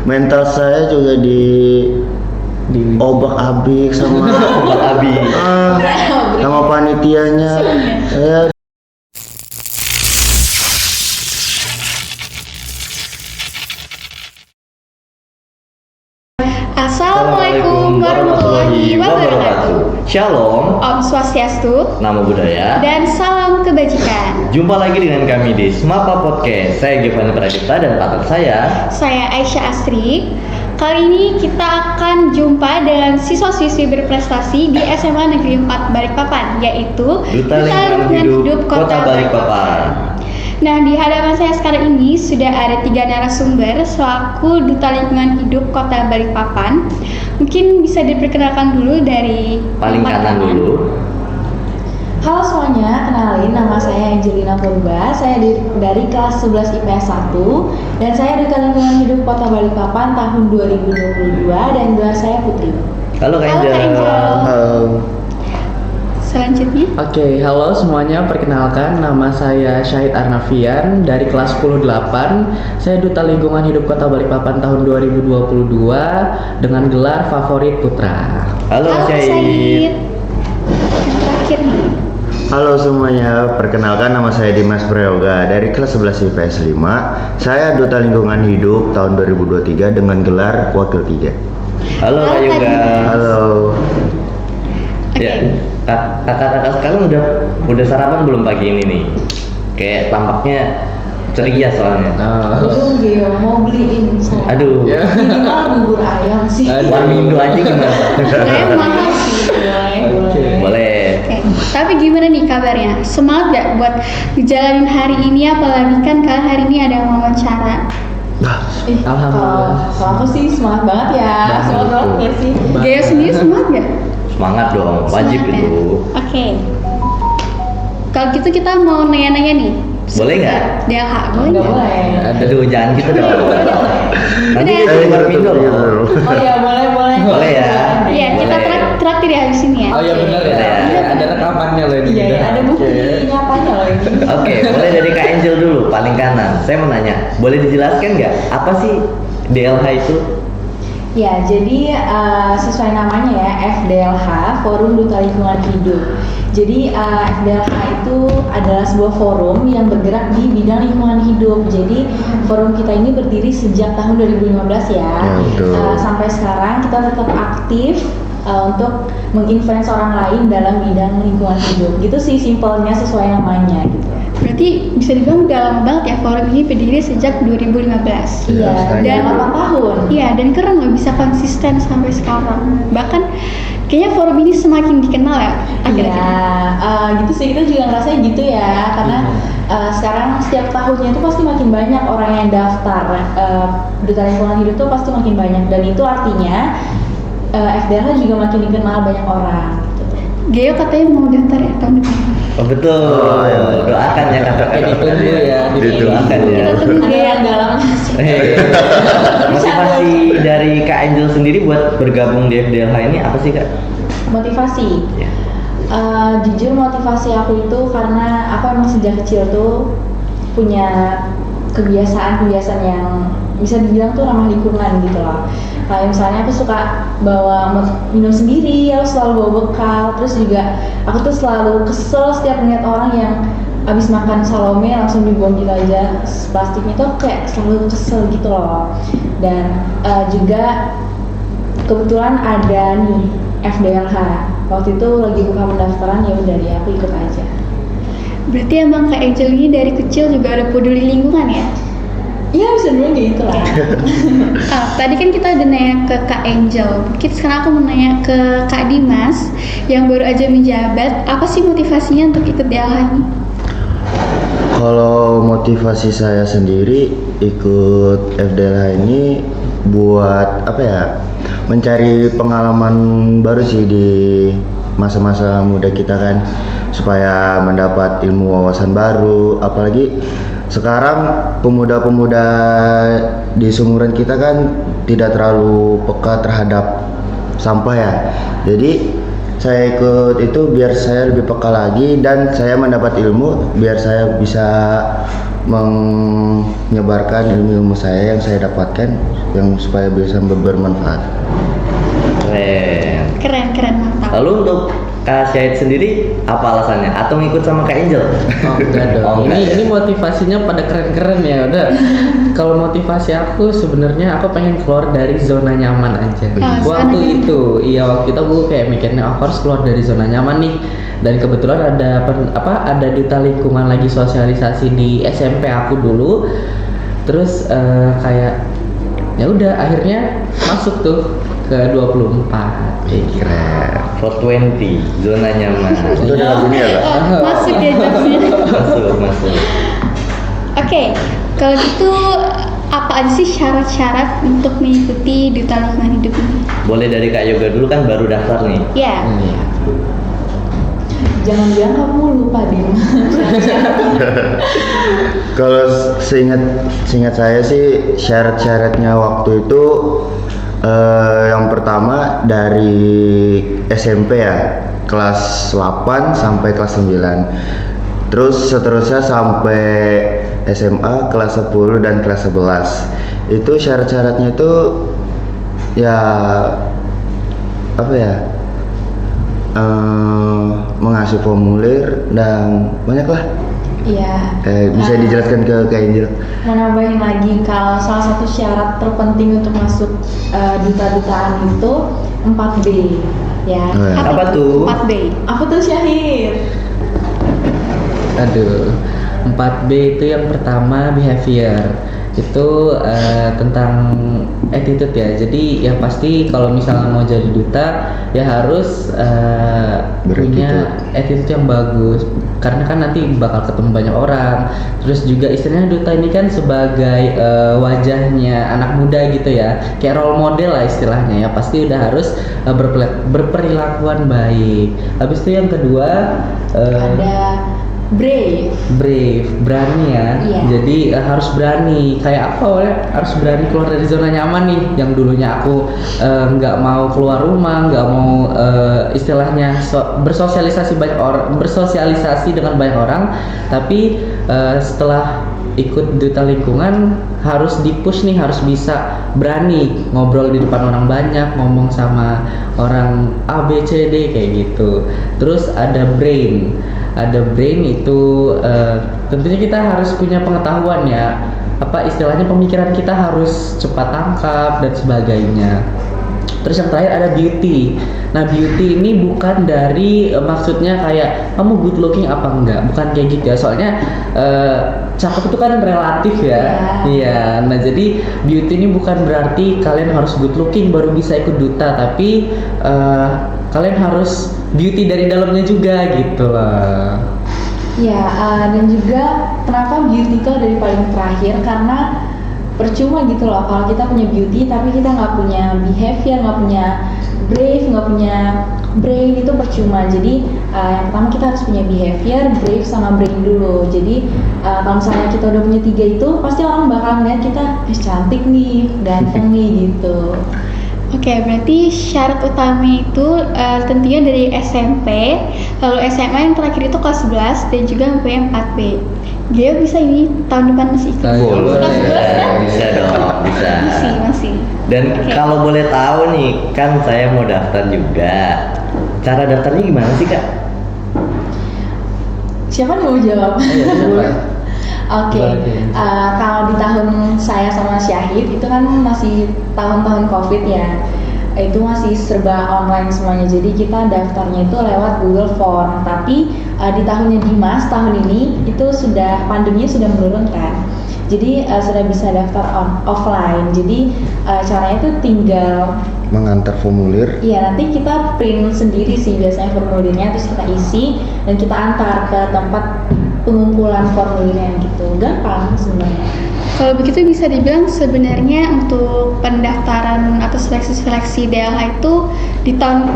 mental saya juga di obak-abik sama Obak-abik. sama panitianya. Saya Assalamualaikum warahmatullahi wabarakatuh. Shalom, Om Swastiastu nama budaya. dan salam kebajikan. Jumpa lagi dengan kami di Smapa Podcast. Saya Giovanni Pradipta dan partner Saya Aisyah Astri. Kali ini kita akan jumpa dengan siswa-siswi berprestasi di SMA Negeri 4 Balikpapan, yaitu Duta Lingkungan Hidup Kota Balikpapan. Nah, di hadapan saya sekarang ini sudah ada 3 narasumber selaku Duta Lingkungan Hidup Kota Balikpapan. Mungkin bisa diperkenalkan dulu dari Paling tempat kanan dulu. Halo semuanya, kenalin nama saya Angelina Purba. Saya dari kelas 11 IPS 1 dan saya Duta Lingkungan Hidup Kota Balikpapan tahun 2022 dan gelar saya Putri. Halo Kak Halo, Kak Angel. Angel. Selanjutnya, Oke, halo semuanya. Perkenalkan, nama saya Syahid Arnafian dari kelas 10-8. Saya Duta Lingkungan Hidup Kota Balikpapan tahun 2022 dengan gelar Favorit Putra. Halo Syahid. Syahid. Yang terakhir nih. halo semuanya, perkenalkan nama saya Dimas Prayoga dari kelas 11 IPS 5. Saya Duta Lingkungan Hidup tahun 2023 dengan gelar Wakil 3. Halo Kak Halo, Kak Yoga. Yoga. Halo. Oke. Ya, kakak-kakak sekalian udah sarapan belum pagi ini nih? Kayak tampaknya ceria soalnya. Belum Gio, mau beliin saya. Aduh. Ya. Minimal bubur ayam sih. Warming dulu aja gimana? Saya mahal sih. Boleh. Oke, tapi gimana nih kabarnya? Semangat gak buat ngejalanin hari ini? Apalagi kan kalian hari ini ada wawancara. Alhamdulillah. Kalau aku sih semangat banget ya. Banget. Semangat banget ya sih. Gaya sendiri semangat gak? Semangat dong, wajib Semangat, ya? itu. Oke. Kalau gitu kita mau nanya-nanya nih. Boleh nggak? DLH, boleh Nggak nggak? boleh. Aduh, jangan gitu dong. Nanti Udah. kita warming dulu. Oh ya boleh. Boleh ya? Iya, kita Boleh. traktir ya habis ini ya. Oh iya benar ya. Iya. Ada rekamannya loh ini. Iya, ada bukti nyatanya loh ini. Oke, boleh dari Kak Angel dulu, paling kanan. Saya mau nanya, boleh dijelaskan nggak apa sih DLH itu? Ya, jadi sesuai namanya ya, FDLH, Forum Duta Lingkungan Hidup. Jadi FDLH itu adalah sebuah forum yang bergerak di bidang lingkungan hidup. Jadi forum kita ini berdiri sejak tahun 2015 ya. Ya, betul. Sampai sekarang kita tetap aktif untuk menginfluence orang lain dalam bidang lingkungan hidup. Gitu sih simpelnya sesuai namanya gitu. Berarti bisa dibilang udah lama banget ya forum ini berdiri sejak 2015. Iya, Dan- dan 8 tahun. Iya, dan keren loh bisa konsisten sampai sekarang. Bahkan kayaknya forum ini semakin dikenal ya akhir-akhir ini. Iya, gitu sih, kita juga ngerasanya gitu ya, karena sekarang setiap tahunnya itu pasti makin banyak orang yang daftar. Duta Lingkungan Hidup tuh pasti makin banyak, dan itu artinya FDLH juga makin dikenal banyak orang. Gitu. Geo katanya mau daftar ya tahun depan. Oh betul. Oh, iya. Doakan ya kakak-kakak. Ditunggu ya, Doakan ya. Kita tunggu Ada Geo. yang dalam. Motivasi dari Kak Angel sendiri buat bergabung di FDLH ini apa sih Kak? Motivasi. Ya. Jujur motivasi aku itu karena aku emang sejak kecil tuh punya kebiasaan-kebiasaan yang bisa dibilang tuh ramah lingkungan gitu loh. Kayak misalnya aku suka bawa minum sendiri, aku selalu bawa bekal. Terus juga aku tuh selalu kesel setiap melihat orang yang habis makan salome langsung dibuang gitu aja plastiknya, tuh kayak selalu kesel gitu loh. Dan juga kebetulan ada nih FDLH. Waktu itu lagi buka pendaftaran, ya udah deh aku ikut aja. Berarti emang Kak Angel ini dari kecil juga udah peduli lingkungan ya? Iya bisa dibilang gitu lah. Tadi kan kita udah nanya ke Kak Angel. Mungkin sekarang aku mau nanya ke Kak Dimas yang baru aja menjabat. Apa sih motivasinya untuk ikut DLH ini? Kalau motivasi saya sendiri ikut FDLH ini buat apa ya? Mencari pengalaman baru sih di masa-masa muda kita kan, supaya mendapat ilmu wawasan baru. Apalagi sekarang pemuda-pemuda di seumuran kita kan tidak terlalu peka terhadap sampah ya. Jadi saya ikut itu biar saya lebih peka lagi dan saya mendapat ilmu biar saya bisa menyebarkan ilmu-ilmu saya yang saya dapatkan yang supaya bisa bermanfaat. Keren. Keren mantap. Lalu untuk Kak Syahid sendiri apa alasannya? Atau ngikut sama Kak Angel? Oh, enggak dong. Oh, enggak ya? Ini motivasinya pada keren-keren ya. Udah. Kalau motivasi aku sebenarnya aku pengen keluar dari zona nyaman aja. Ah, zona Waktu nyaman. itu, waktu itu aku kayak mikirnya aku harus keluar dari zona nyaman nih. Dan kebetulan ada duta lingkungan lagi sosialisasi di SMP aku dulu. Terus kayak ya udah akhirnya masuk tuh ke 24. Keren. 420, zona nyaman. Itu ada lagunya ya, Kak? Masuk ya jokesnya. Masuk. Oke, kalau gitu apa aja sih syarat-syarat untuk mengikuti duta lingkungan hidup ini? Boleh dari Kak Yoga dulu kan baru daftar nih. Ya, Jangan bilang kamu lupa Dim. Kalau seingat saya sih syarat-syaratnya waktu itu yang pertama dari SMP ya, kelas 8 sampai kelas 9. Terus seterusnya sampai SMA kelas 10 dan kelas 11. Itu syarat-syaratnya itu ya apa ya? Mengasuh formulir dan banyak lah. Iya. Bisa Nah, dijelaskan ke Kak Angel? mau nambahin lagi kalau salah satu syarat terpenting untuk masuk duta-dutaan itu 4B ya. Oh, ya. Apa tuh? 4B. Apa tuh Syahir? Aduh, 4B itu yang pertama behavior. Itu tentang attitude ya. Jadi ya pasti kalau misalnya mau jadi duta ya harus punya attitude yang bagus. Karena kan nanti bakal ketemu banyak orang. Terus juga istilahnya duta ini kan sebagai wajahnya anak muda gitu ya. Kayak role model lah istilahnya ya. Pasti udah harus berperilakuan baik. Habis itu yang kedua Ada brave. berani ya. Iya. Jadi harus berani. Kayak apa ya? Harus berani keluar dari zona nyaman nih. Yang dulunya aku nggak mau keluar rumah, nggak mau istilahnya bersosialisasi dengan banyak orang. Tapi setelah ikut duta lingkungan harus dipush nih, harus bisa berani ngobrol di depan orang banyak, ngomong sama orang A B C D kayak gitu. Terus ada brain itu tentunya kita harus punya pengetahuan ya, apa istilahnya pemikiran kita harus cepat tangkap dan sebagainya. Terus yang terakhir ada beauty. Nah beauty ini bukan dari maksudnya kayak kamu good looking apa enggak, bukan kayak gitu ya. Soalnya cakep itu kan relatif ya. Iya. Nah jadi beauty ini bukan berarti kalian harus good looking baru bisa ikut duta, tapi kalian harus beauty dari dalamnya juga gitu loh. Ya, dan juga kenapa beauty itu dari paling terakhir, karena percuma gitu loh kalau kita punya beauty tapi kita nggak punya behavior, nggak punya brave, nggak punya brain, itu percuma. Jadi yang pertama kita harus punya behavior, brave sama brain dulu. Jadi kalau misalnya kita udah punya 3 itu pasti orang bakal ngeliat kita cantik nih, ganteng nih gitu. Oke, berarti syarat utama itu tentunya dari SMP, lalu SMA yang terakhir itu kelas 11 dan juga mempunyai 4B. Geo bisa ini tahun depan masih ikut? Boleh. Kelas 11 kan? Bisa dong, bisa. Masih. Dan Oke. kalau boleh tahu nih, kan saya mau daftar juga. Cara daftarnya gimana sih Kak? Siapa nih mau jawab? Oke, kalau di tahun saya sama Syahid itu kan masih tahun-tahun COVID ya, itu masih serba online semuanya. Jadi kita daftarnya itu lewat Google Form. Tapi di tahunnya Dimas tahun ini itu sudah pandeminya sudah menurun kan. Jadi sudah bisa daftar offline. Jadi caranya itu tinggal Mengantar formulir. iya, nanti kita print sendiri sih biasanya formulirnya, terus kita isi dan kita antar ke tempat pengumpulan formulirnya gitu. Gampang sebenarnya. Kalau begitu bisa dibilang sebenarnya untuk pendaftaran atau seleksi DLH itu di tahun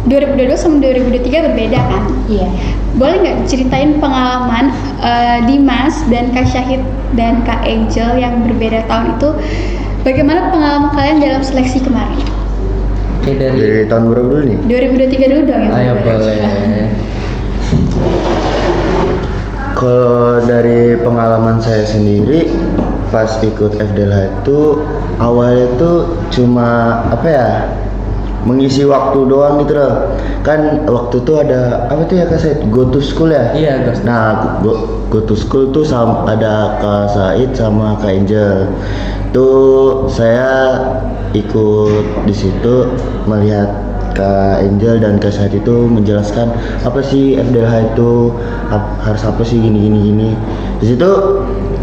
2022 sama 2023 berbeda kan? Iya. Boleh nggak ceritain pengalaman Dimas dan Kak Syahid dan Kak Angel yang berbeda tahun itu? Bagaimana pengalaman kalian dalam seleksi kemarin? Oke, dari Dari tahun berapa dulu nih? 2023 dulu dong ya. ayo boleh. Kalau dari pengalaman saya sendiri pas ikut FDLH itu awalnya tuh cuma apa ya, mengisi waktu doang gitu loh. Kan waktu itu ada apa tuh ya Kak Said, go to school ya? Iya, Gus. Nah, go to school tuh ada Kak Said sama Kak Angel. Tuh saya ikut di situ melihat Kak Angel dan Kak Said itu menjelaskan apa sih FDLH itu, harus apa sih gini. Di situ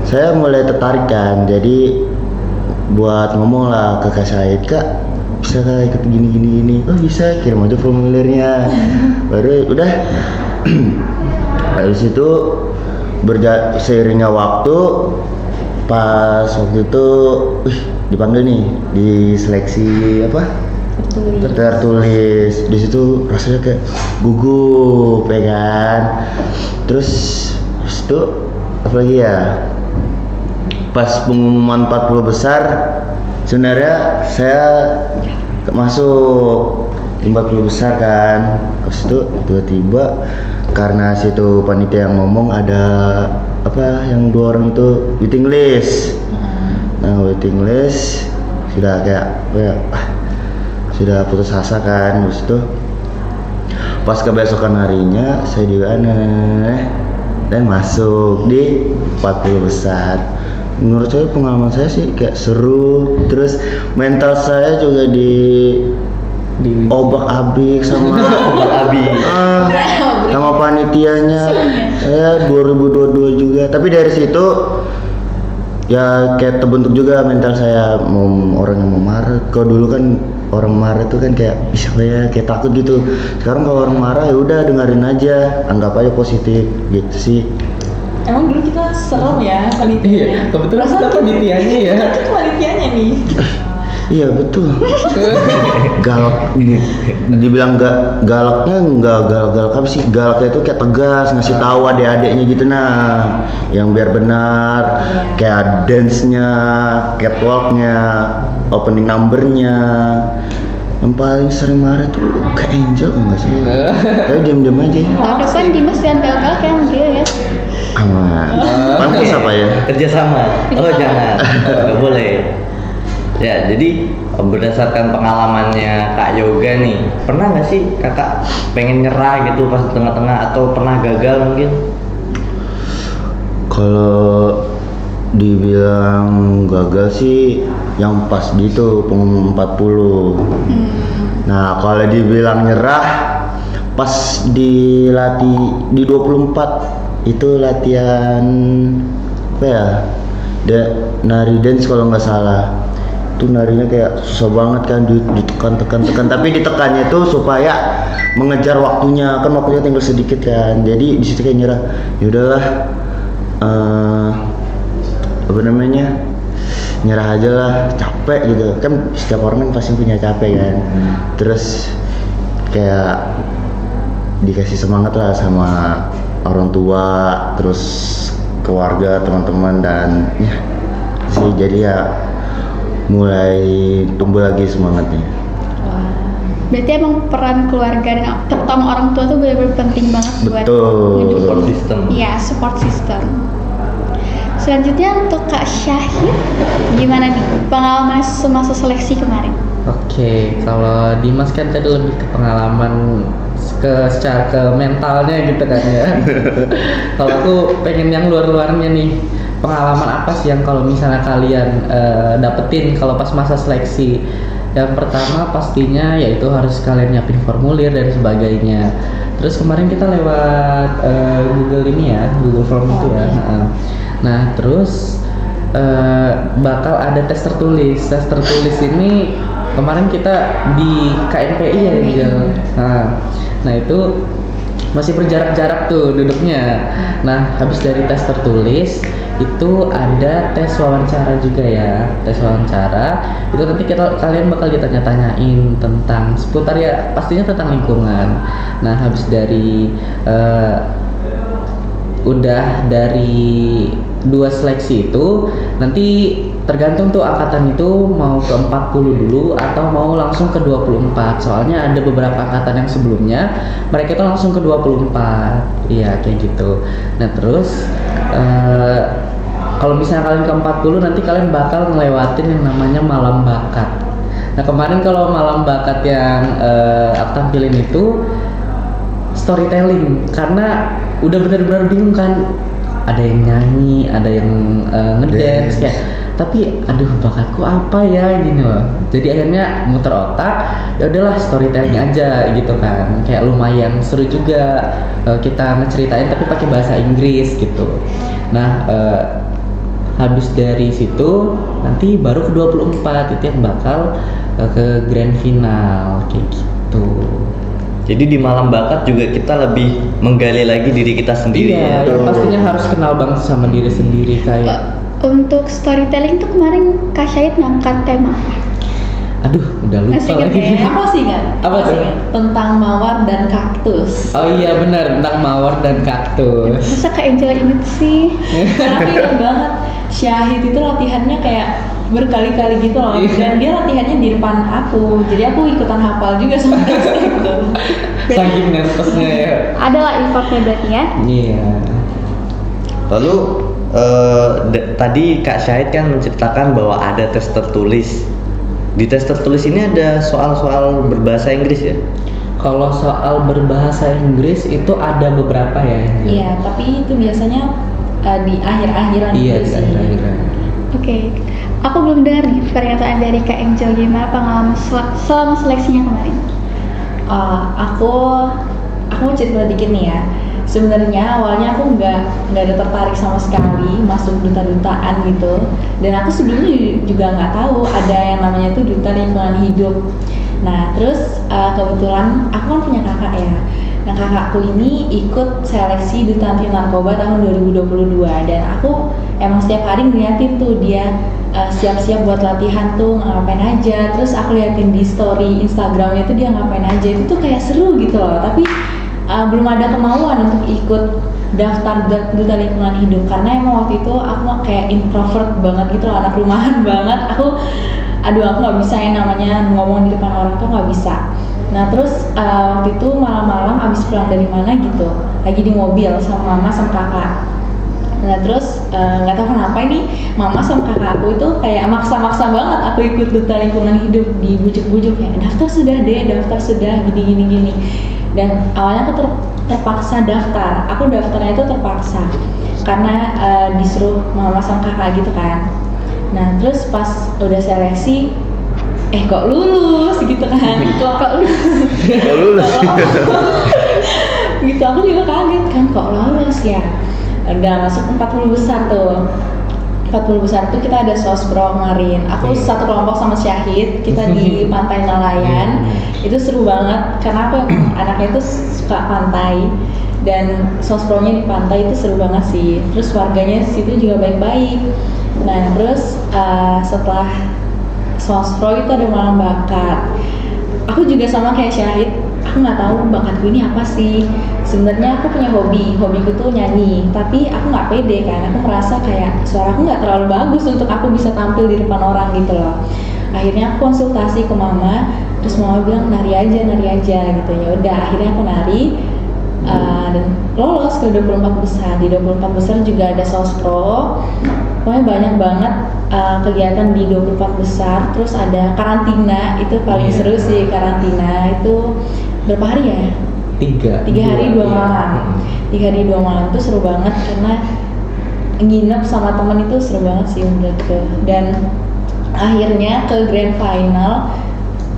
saya mulai tertarik kan, jadi buat ngomong lah ke Kak Said, Kak bisa Kak ikut gini. Oh bisa, kirim aja formulirnya. Baru udah. Dari situ seiringnya waktu, pas waktu itu dipanggil nih di seleksi apa? Tertulis. Di situ rasanya kayak gugup ya kan. Terus itu apa lagi ya? Pas pengumuman 40 besar sebenarnya saya masuk 40 besar kan. Terus itu tiba-tiba karena situ panitia yang ngomong ada apa yang 2 orang itu waiting list. Nah, waiting list sudah kayak sudah putus asa kan. Terus itu pas kebesokan harinya saya juga aneh dan masuk di 40 besar. Menurut saya pengalaman saya sih kayak seru, terus mental saya juga di obak-abik sama sama panitianya. Saya 2022 juga, tapi dari situ ya kayak terbentuk juga mental saya, mau orang yang mau marah. Kalau dulu kan orang marah tuh kan kayak bisa kayak takut gitu. Sekarang kalau orang marah ya udah dengerin aja, anggap aja positif gitu sih. Emang dulu kita serem ya panitia. Iya, kebetulan kita panitianya ya. Kita tuh panitianya nih. Iya betul. Galak, dibilang galaknya nggak galak apa sih, galaknya itu kayak tegas, ngasih tahu adik-adiknya gitu, nah yang biar benar, kayak dance-nya, catwalk-nya, opening number-nya. Yang paling sering marah tuh Kak Angel enggak sih? Tapi diam-diam aja. Tahun depan Dimas dan Galgal kayak manggil ya. Aman. Pantas apa ya? Kerjasama. Oh jangan, nggak boleh. Ya, jadi berdasarkan pengalamannya Kak Yoga nih, pernah nggak sih kakak pengen nyerah gitu pas di tengah-tengah, atau pernah gagal mungkin? Kalau dibilang gagal sih yang pas gitu pengumuman 40. Nah, kalau dibilang nyerah pas dilatih di 24 itu latihan apa ya? Nari dance kalau nggak salah. Itu narinya kayak susah banget kan, ditekan tapi ditekannya itu supaya mengejar waktunya, kan waktunya tinggal sedikit kan. Jadi di situ kayak nyerah. Ya udahlah, apa namanya, nyerah aja lah, capek gitu kan, setiap orang kan pasti punya capek kan. Terus kayak dikasih semangat lah sama orang tua, terus keluarga, teman-teman, dan ya sih jadi ya mulai tumbuh lagi semangatnya. Berarti emang peran keluarga dan terutama orang tua tuh benar-benar penting banget buat Betul. ngedukung. Support system. Iya, support system. Selanjutnya untuk Kak Syahid, gimana nih pengalaman semasa seleksi kemarin? Oke, kalau Dimas kan tadi lebih ke pengalaman secara ke mentalnya gitu kan ya. Kalau aku pengen yang luar-luarnya nih. Pengalaman apa sih yang kalau misalnya kalian dapetin kalau pas masa seleksi? Yang pertama pastinya yaitu harus kalian nyiapin formulir dan sebagainya. Terus kemarin kita lewat Google ini ya, Google Form itu ya. Nah terus bakal ada tes tertulis. Tes tertulis ini kemarin kita di KNPI ya Angel. Nah itu masih berjarak-jarak tuh duduknya. Nah habis dari tes tertulis itu ada tes wawancara juga ya. Tes wawancara itu nanti kalian bakal ditanya-tanyain tentang seputar ya pastinya tentang lingkungan. Nah habis dari udah dari 2 seleksi itu nanti tergantung tuh angkatan itu mau ke 40 dulu atau mau langsung ke 24. Soalnya ada beberapa angkatan yang sebelumnya mereka itu langsung ke 24. Iya kayak gitu. Nah terus kalau misalnya kalian ke 40 nanti kalian bakal ngelewatin yang namanya malam bakat. Nah kemarin kalau malam bakat yang aku tampilin itu storytelling, karena udah benar-benar bingung kan, ada yang nyanyi, ada yang ngedance kayak, tapi aduh bakatku apa ya gini loh. Jadi akhirnya muter otak, ya udahlah storytelling aja gitu kan, kayak lumayan seru juga kita ngeceritain tapi pakai bahasa Inggris gitu. Nah habis dari situ nanti baru ke 24 itu yang bakal ke grand final kayak gitu. Jadi di malam bakat juga kita lebih menggali lagi diri kita sendiri Iya, ya. ya pastinya harus kenal banget sama diri sendiri kayak. Untuk storytelling tuh kemarin Kak Syahid ngangkat tema apa? Aduh, udah lupa Masih inget lagi. ya? Aku sih kan? Apa tuh? Tentang mawar dan kaktus. Oh iya benar, tentang mawar dan kaktus. Masa Kak Angel inget sih? Karena aku ingat banget Syahid itu latihannya kayak berkali-kali gitu loh, dan dia latihannya di depan aku, jadi aku ikutan hafal juga sama dia gitu. Saking nervousnya ya. Ada lah effortnya berarti ya? Iya. Lalu tadi Kak Syahid kan menceritakan bahwa ada tes tertulis. Di tes tertulis ini ada soal-soal berbahasa Inggris ya? Kalau soal berbahasa Inggris itu ada beberapa ya. Iya, tapi itu biasanya di akhir-akhiran Iya, gitu di sih. akhir-akhiran. Oke, aku belum dengar nih pernyataan dari Kak Angel, gimana pengalaman selama seleksinya kemarin? Aku mau cerita dikit nih ya. Sebenarnya awalnya aku nggak ada tertarik sama sekali masuk duta-dutaan gitu, dan aku sebelumnya juga nggak tahu ada yang namanya tuh duta lingkungan hidup. Nah terus kebetulan aku kan punya kakak ya. Nah kakakku ini ikut seleksi duta anti narkoba tahun 2022, dan aku emang setiap hari ngeliatin tuh dia siap-siap buat latihan tuh ngapain aja. Terus aku liatin di story Instagramnya tuh dia ngapain aja, itu tuh kayak seru gitu loh. Tapi belum ada kemauan untuk ikut daftar duta lingkungan hidup, karena emang waktu itu aku kayak introvert banget gitu loh, anak rumahan banget. Aku nggak bisa yang namanya ngomong di depan orang tuh nggak bisa. Nah terus waktu itu malam-malam abis pulang dari mana gitu, lagi di mobil sama mama sama kakak. Nah terus nggak tahu kenapa ini mama sama kakak aku itu kayak maksa-maksa banget aku ikut duta lingkungan hidup, dibujuk-bujuk ya daftar sudah gini. Dan awalnya aku terpaksa daftar. Aku daftarnya itu terpaksa karena disuruh mama sama kakak gitu kan. Nah terus pas udah seleksi, kok lulus gitu kan? Kok lulus? Gitu aku juga kaget kan, kok lulus ya? Udah masuk 40 besar tuh. 40 besar tuh kita ada sospro kemarin. Aku satu kelompok sama Syahid, kita di Pantai Nelayan. Itu seru banget karena aku anaknya itu suka pantai, dan sospronya di pantai itu seru banget sih. Terus warganya di situ juga baik-baik. Nah terus setelah sospro itu ada malam bakat. Aku juga sama kayak Syahid, aku nggak tahu bakatku ini apa sih. Sebenarnya aku punya hobiku tuh nyanyi, tapi aku nggak pede kan. Aku merasa kayak suaraku nggak terlalu bagus untuk aku bisa tampil di depan orang gitu loh. Akhirnya aku konsultasi ke mama, terus mama bilang nari aja gitu. Ya udah, akhirnya aku nari dan lolos ke 24 besar. Di 24 besar juga ada sospro. Pokoknya banyak banget kegiatan di 24 besar. Terus ada karantina, itu paling seru sih. Karantina itu berapa hari ya? 3 hari 2 malam. 3 hari 2 malam itu seru banget karena nginep sama temen itu seru banget sih menurutku. Dan akhirnya ke grand final,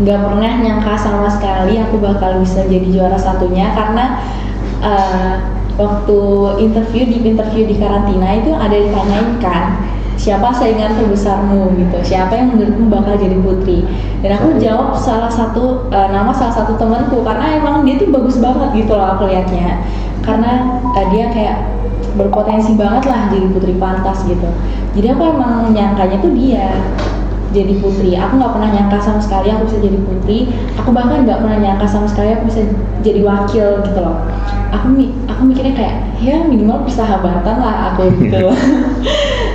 nggak pernah nyangka sama sekali aku bakal bisa jadi juara satunya, karena waktu interview di karantina itu ada ditanyain kan, siapa saingan terbesarmu gitu, siapa yang menurutmu bakal jadi putri. Dan aku jawab nama salah satu temanku, karena emang dia tuh bagus banget gitu loh aku liatnya, karena dia kayak berpotensi banget lah jadi putri pantas gitu. Jadi aku emang nyangkanya tuh dia jadi putri. Aku nggak pernah nyangka sama sekali aku bisa jadi putri. Aku bahkan nggak pernah nyangka sama sekali aku bisa jadi wakil gitu loh. Aku mikirnya kayak ya minimal persahabatan lah aku gitu.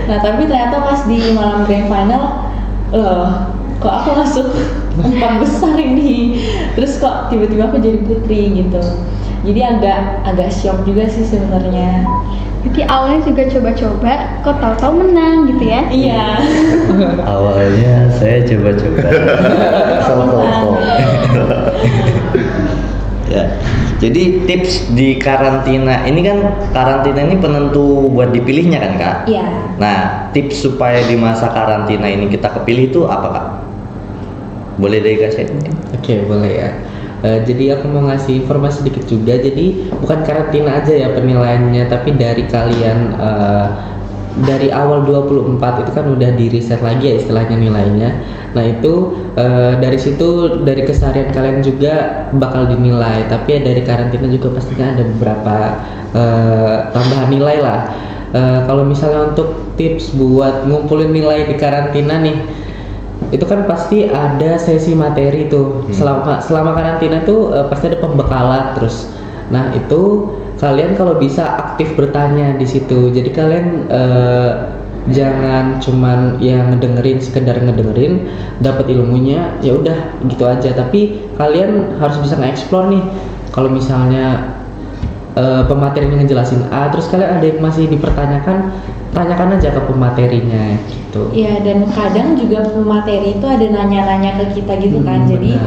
Nah tapi ternyata pas di malam grand final, loh kok aku masuk 4 besar ini, terus kok tiba-tiba aku jadi putri gitu. Jadi agak shock juga sih sebenarnya. Jadi awalnya juga coba-coba, kok tahu-tahu menang gitu ya? Iya. Awalnya saya coba-coba. Sok-sok. Ya. Jadi tips di karantina ini kan karantina ini penentu buat dipilihnya kan Kak? Iya. Nah, tips supaya di masa karantina ini kita kepilih itu apa Kak? Boleh dari Kak Syed mungkin? Oke, boleh ya. Jadi aku mau ngasih informasi sedikit juga. Jadi bukan karantina aja ya penilaiannya, tapi dari kalian dari awal 24 itu kan udah di riset lagi ya istilahnya nilainya. Nah itu dari situ dari keseharian kalian juga bakal dinilai. Tapi ya dari karantina juga pastinya ada beberapa tambahan nilai lah. Kalau misalnya untuk tips buat ngumpulin nilai di karantina nih, itu kan pasti ada sesi materi tuh. Selama karantina tuh pasti ada pembekalan terus. Nah itu kalian kalau bisa aktif bertanya di situ. Jadi kalian jangan cuman yang sekedar ngedengerin, dapat ilmunya ya udah gitu aja. Tapi kalian harus bisa nge-explore nih. Kalau misalnya pematerinya ngejelasin A, terus kalian ada yang masih dipertanyakan, tanyakan aja ke pematerinya gitu. Iya, dan kadang juga pemateri itu ada nanya-nanya ke kita gitu kan. Jadi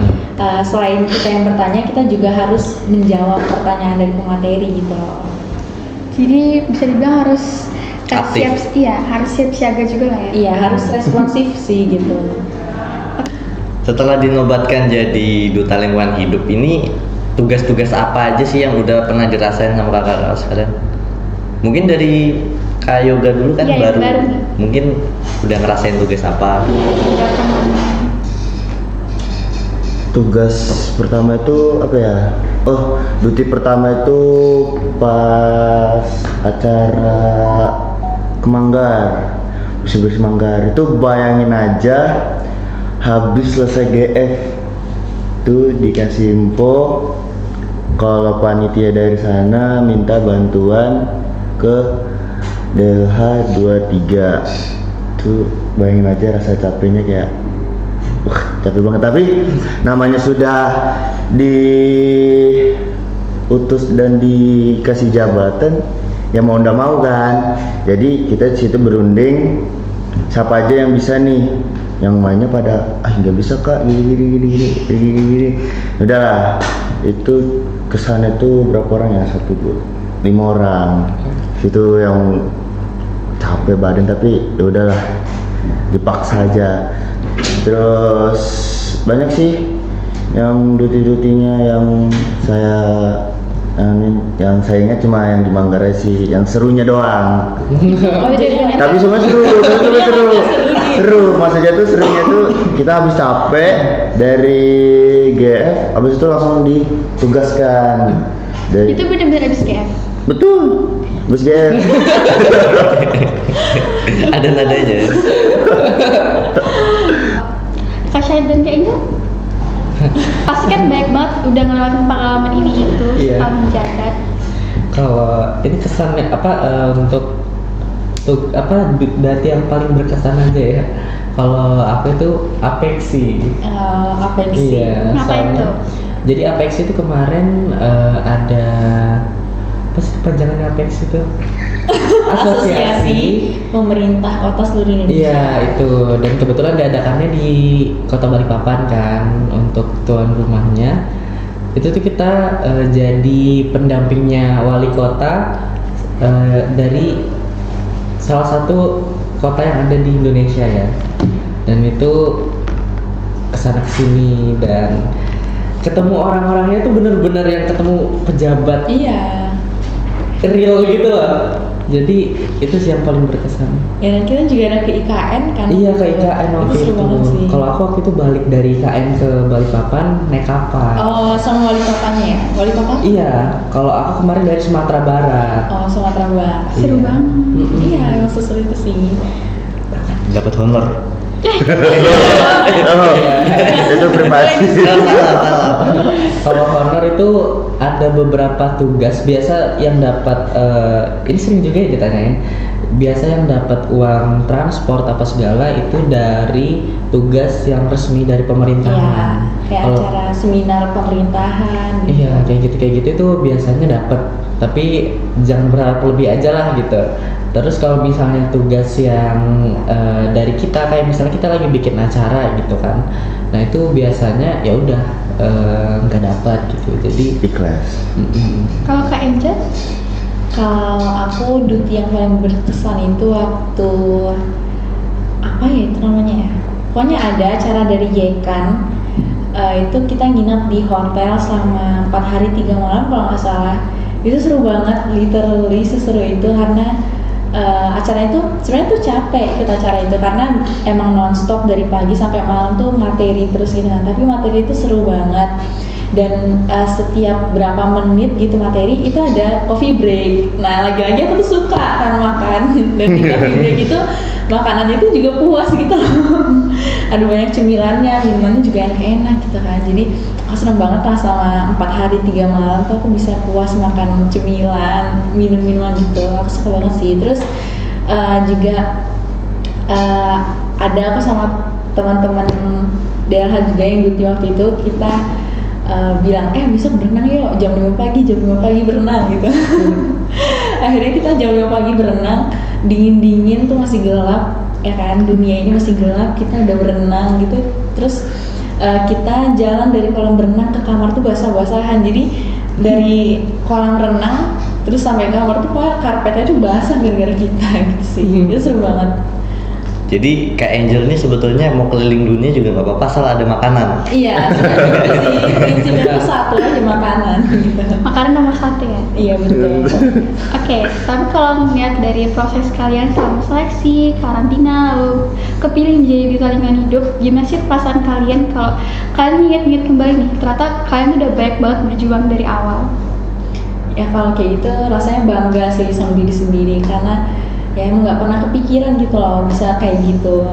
selain kita yang bertanya, kita juga harus menjawab pertanyaan dari pemateri gitu loh. Jadi bisa dibilang harus Aktif. harus siap siaga juga lah ya. Iya, harus responsif sih gitu. Setelah dinobatkan jadi duta lingkungan hidup ini, tugas-tugas apa aja sih yang udah pernah dirasain sama kakak-kakak sekalian? Mungkin dari Kak Yoga dulu kan Iya, yang baru. baru nih. Mungkin udah ngerasain tugas apa? Tugas pertama itu apa ya? Oh, duty pertama itu pas acara Kemanggar, bersih-bersih Manggar. Itu bayangin aja, habis selesai GF tuh dikasih info kalau panitia dari sana minta bantuan ke DLH 23. Tuh bayangin aja rasa capeknya kayak capek banget, tapi namanya sudah diutus dan dikasih jabatan ya mau ndak mau kan. Jadi kita di situ berunding siapa aja yang bisa nih, yang mainnya pada nggak bisa Kak gini. Udahlah, itu kesana tuh berapa orang ya, 5 orang. Itu yang capek badan tapi ya udahlah dipaksa aja. Terus banyak sih yang duti-dutinya yang saya ingat cuma yang di Manggarai sih, yang serunya doang. Oh, jadi Tapi semua seru. Maksudnya tuh serunya tuh kita habis capek dari GF, habis itu langsung ditugaskan. Itu benar-benar habis GF. Betul, habis GF. Ada nadanya. Kak Syahid dan Kak Indah pasti kan banyak banget udah ngelewatin pengalaman ini itu Iya. setelah menjabat. Kalau ini kesannya apa untuk berarti yang paling berkesan aja ya. Kalau aku itu Apexi. apa sih? Iya. Ngapain soalnya- tuh? Jadi Apexi itu kemarin ada apa sih kepanjangannya Apexi itu? Asosiasi Pemerintah Kota Seluruh Indonesia. Iya itu, dan kebetulan diadakannya di Kota Balikpapan kan untuk tuan rumahnya. Itu tuh kita jadi pendampingnya wali kota dari salah satu kota yang ada di Indonesia ya. Dan itu kesana kesini dan ketemu orang-orangnya tuh bener-bener yang ketemu pejabat Iya. real gitu loh. Jadi itu sih yang paling berkesan. Ya, dan kita juga ada ke IKN kan? Iya ke IKN waktu Itu seru itu. banget sih. Kalau aku waktu itu balik dari IKN ke Balikpapan naik kapal. Oh, sama wali kotanya ya? Wali kota? Iya, kalau aku kemarin dari Sumatera Barat. Oh, Sumatera Barat. Seru Iya. banget. Mm-mm. Iya, emang seseru itu sih. Dapat honor. Oh, itu privasi. Kalau honor itu ada beberapa tugas biasa yang dapat ini sering juga ya ditanyain. biasa yang dapat uang transport apa segala itu dari tugas yang resmi dari Iya, pemerintahan. kayak Kalau- acara seminar pemerintahan gitu. Iya, kayak gitu itu biasanya dapat, tapi jangan berharap lebih aja lah gitu. Terus kalau misalnya tugas yang dari kita, kayak misalnya kita lagi bikin acara gitu kan, nah itu biasanya ya udah nggak dapat gitu. Jadi Ikhlas. Kalau Kak Angel? Kalau aku duty yang paling berkesan itu waktu apa ya itu namanya ya? Pokoknya ada acara dari Yekan. Itu kita nginep di hotel selama 4 hari 3 malam kalau nggak salah. Itu seru banget, literally seseru itu karena acara itu sebenarnya tuh capek ikut acara itu karena emang nonstop dari pagi sampai malam tuh materi terus gitu kan. Tapi materi itu seru banget. Dan setiap berapa menit gitu materi itu ada coffee break. Nah lagi-lagi aku tuh suka kan makan dan di coffee break itu makanannya itu juga puas gitu loh. Ada banyak cemilannya, minumannya juga enak-enak gitu kan. Jadi aku seneng banget lah selama 4 hari 3 malam tuh aku bisa puas makan cemilan, minum-minuman gitu. Aku suka banget sih. Terus juga ada aku sama teman-teman DLH juga yang duty waktu itu kita bilang besok berenang yuk jam 5 pagi berenang gitu. Akhirnya kita jam 5 pagi berenang, dingin tuh masih gelap ya kan, dunia ini masih gelap, kita udah berenang gitu. Terus kita jalan dari kolam berenang ke kamar tuh basah-basahan, jadi dari kolam renang terus sampai kamar tuh karpetnya tuh basah gara-gara kita gitu sih. Itu seru banget. Jadi Kak Angel ini sebetulnya mau keliling dunia juga nggak apa-apa asal ada makanan. Iya, sebenarnya sih prinsipnya tuh satu aja makanan gitu. Makanan nomor 1 ya? Iya betul. Oke, tapi kalau melihat dari proses kalian selama seleksi, karantina, lalu kepilih menjadi duta lingkungan hidup, gimana sih perasaan kalian kalau kalian ingat-ingat kembali nih, ternyata kalian udah banyak banget berjuang dari awal. Ya kalau kayak gitu rasanya bangga sih sama diri sendiri karena ya emang nggak pernah kepikiran gitu loh bisa kayak gitu,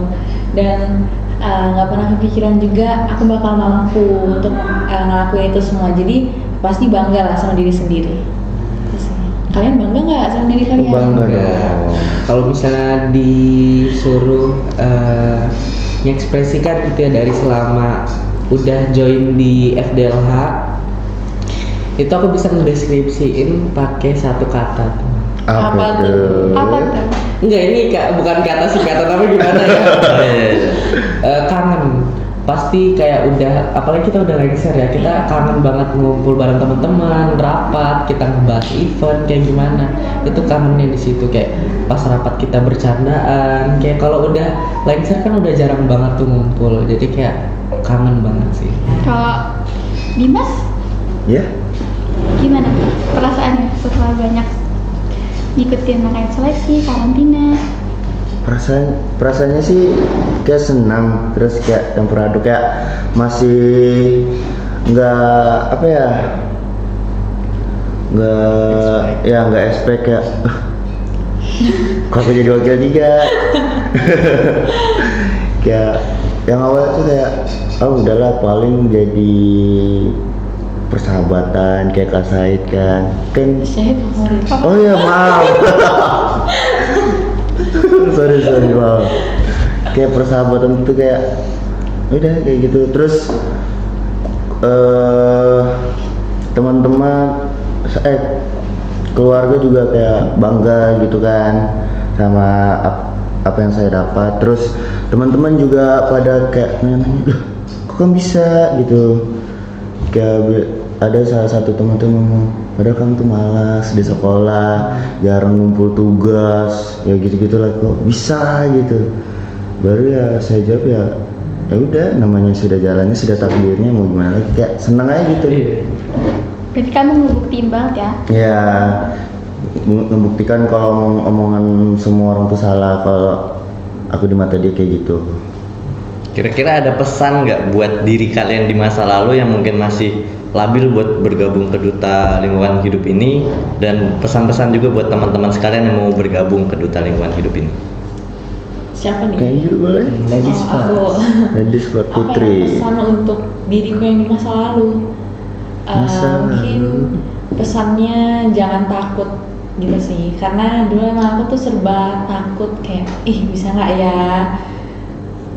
dan nggak pernah kepikiran juga aku bakal mampu untuk ngelakuin itu semua. Jadi pasti bangga lah sama diri sendiri. Itu sih. Kalian bangga nggak sama diri kalian? Bangga Ya, dong. kalau misalnya disuruh mengekspresikan gitu ya dari selama udah join di FDLH, itu aku bisa mendeskripsiin pakai satu kata tuh. Apa tuh? Apa tuh? Enggak, ini bukan kata singkatan tapi gimana ya? Kangen. Pasti kayak udah, apalagi kita udah lengser ya, kita kangen banget ngumpul bareng teman-teman, rapat, kita ngebahas event kayak gimana. Itu kangennya di situ, kayak pas rapat kita bercandaan, kayak kalau udah lengser kan udah jarang banget tuh ngumpul. Jadi kayak kangen banget sih. Kalau Dimas, Ya, gimana tuh perasaannya setelah banyak ngikutin rangkaian seleksi, karantina? perasaannya sih kayak senang, terus kayak campur aduk, kayak masih nggak apa ya, nggak expect ya. Kok aku jadi wakil 3. Kayak yang awal tuh kayak udahlah paling jadi persahabatan kayak Kak Said kan Saya favorit. oh ya maaf. sorry maaf, kayak persahabatan itu kayak udah kayak gitu. Terus teman-teman keluarga juga kayak bangga gitu kan sama apa yang saya dapat. Terus teman-teman juga pada kayak nanya, kok kan bisa gitu. Kayak ada salah satu teman tuh ngomong, padahal kamu tuh malas di sekolah, jarang ngumpul tugas, ya gitu-gitu lah, kok bisa gitu. Baru ya saya jawab ya udah, namanya sudah jalannya, sudah takdirnya, mau gimana lagi, kayak seneng aja gitu. Berarti kamu ngebuktiin banget ya? Ya membuktikan kalau omongan semua orang tuh salah kalau aku di mata dia kayak gitu. Kira-kira ada pesan nggak buat diri kalian di masa lalu yang mungkin masih labil buat bergabung ke Duta Lingkungan Hidup ini, dan pesan-pesan juga buat teman-teman sekalian yang mau bergabung ke Duta Lingkungan Hidup ini? Siapa nih? Kayak gitu boleh. Ladies Oh, first. aku. Ladies buat Apa ya Putri. pesan untuk diriku yang di masa lalu? Masa Mungkin lalu. pesannya jangan takut gitu sih. Karena dulu emang aku tuh serba takut kayak bisa nggak ya,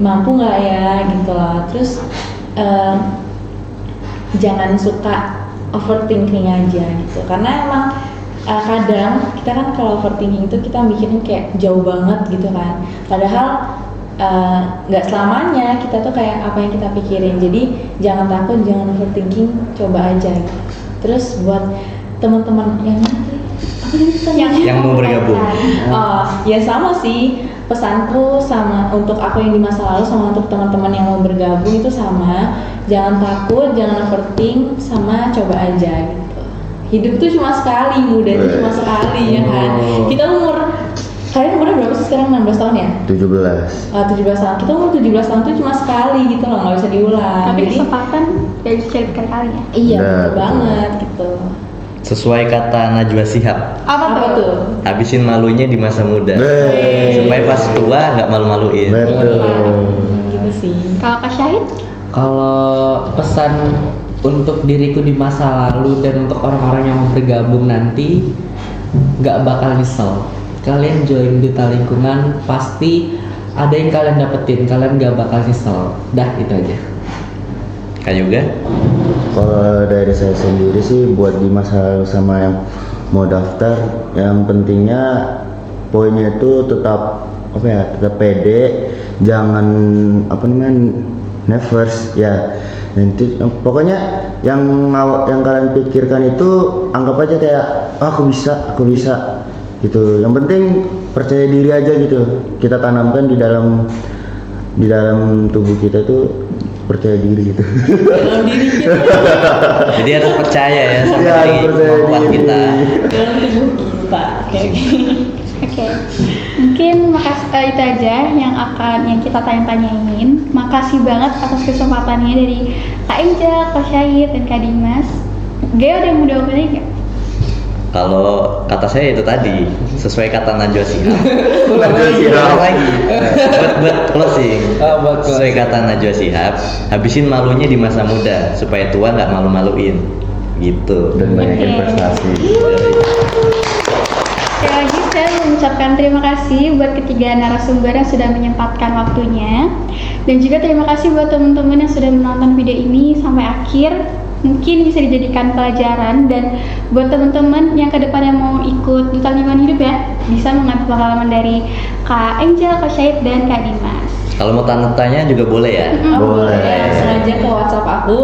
mampu nggak ya gitu loh. Terus jangan suka overthinking aja gitu, karena emang kadang kita kan kalau overthinking itu kita mikirin kayak jauh banget gitu kan, padahal nggak selamanya kita tuh kayak apa yang kita pikirin. Jadi jangan takut, jangan overthinking, coba aja gitu. Terus buat teman-teman yang Yang mau bergabung. Ya sama sih, pesanku sama untuk aku yang di masa lalu sama untuk teman-teman yang mau bergabung itu sama, jangan takut, jangan overthink, sama coba aja gitu. Hidup tuh cuma sekali, muda itu cuma sekali ya kan. Kita kalian umurnya berapa sih sekarang? 16 tahun ya? 17. 17 tahun. Kita umur 17 tahun tuh cuma sekali gitu loh, nggak bisa diulang. Tapi Jadi kesempatan gak bisa cari berkali-kali ya. iya, Nah, betul betul. banget gitu. Sesuai kata Najwa Shihab, Apa tuh? habisin malunya di masa muda. Wey. Supaya pas tua nggak malu-maluin. Betul. Gitu sih. Kalau Kak Syahid? Kalau pesan untuk diriku di masa lalu dan untuk orang-orang yang mau bergabung nanti, nggak bakal nyesel. Kalian join duta lingkungan pasti ada yang kalian dapetin, kalian nggak bakal nyesel. Dah itu aja. Kak Yoga? Kalau dari saya sendiri sih buat di masa sama yang mau daftar, yang pentingnya poinnya itu tetap tetap pede, jangan nervous ya. Nanti pokoknya yang kalian pikirkan itu anggap aja kayak aku bisa gitu. Yang penting percaya diri aja gitu. Kita tanamkan di dalam tubuh kita tuh percaya diri gitu. Dalam diri kita, Jadi harus percaya ya sama Iya, harus percaya kemampuan diri. kita. dalam tubuh kita kayak gini. Oke, mungkin itu aja yang kita tanya-tanyain. Makasih banget atas kesempatannya dari Kak Enjal, Kak Syahid, dan Kak Dimas. Gaya ada yang mau diomongin nggak? Kalau kata saya itu tadi sesuai kata Najwa Shihab. Najwa Shihab. Ulang lagi. Buat closing. Buat closing. Sesuai kata Najwa Shihab, habisin malunya di masa muda supaya tua nggak malu-maluin. Gitu. Dan banyak Oke. investasi. Sekali lagi saya mengucapkan terima kasih buat ketiga narasumber yang sudah menyempatkan waktunya, dan juga terima kasih buat teman-teman yang sudah menonton video ini sampai akhir. Mungkin bisa dijadikan pelajaran, dan buat teman-teman yang kedepannya mau ikut duta lingkungan hidup ya, bisa mengambil pengalaman dari Kak Enjal, Kak Syahid, dan Kak Dimas. Kalau mau tanya juga boleh ya. Boleh. Langsung aja ke WhatsApp aku.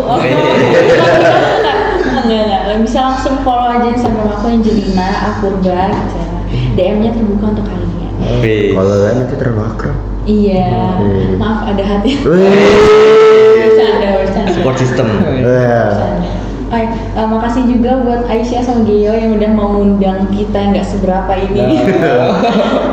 Enggak. Bisa langsung follow aja Instagram aku Angelina Apurba gitu. DM-nya terbuka untuk kalian. Wih. Kalau lain nanti terbakrab. Iya. Oke. Maaf ada hati. Wih. Bercanda. Support system. Ya. Makasih juga buat Aisyah sama Gio yang udah mau ngundang kita yang nggak seberapa ini.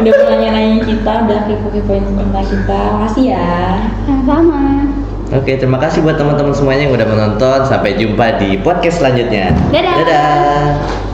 Udah nanya-nanyain kita, udah kepo-kepoin tentang kita. Makasih ya. Sama-sama. Oke, terima kasih buat teman-teman semuanya yang udah menonton. Sampai jumpa di podcast selanjutnya. Dadah. Dadah.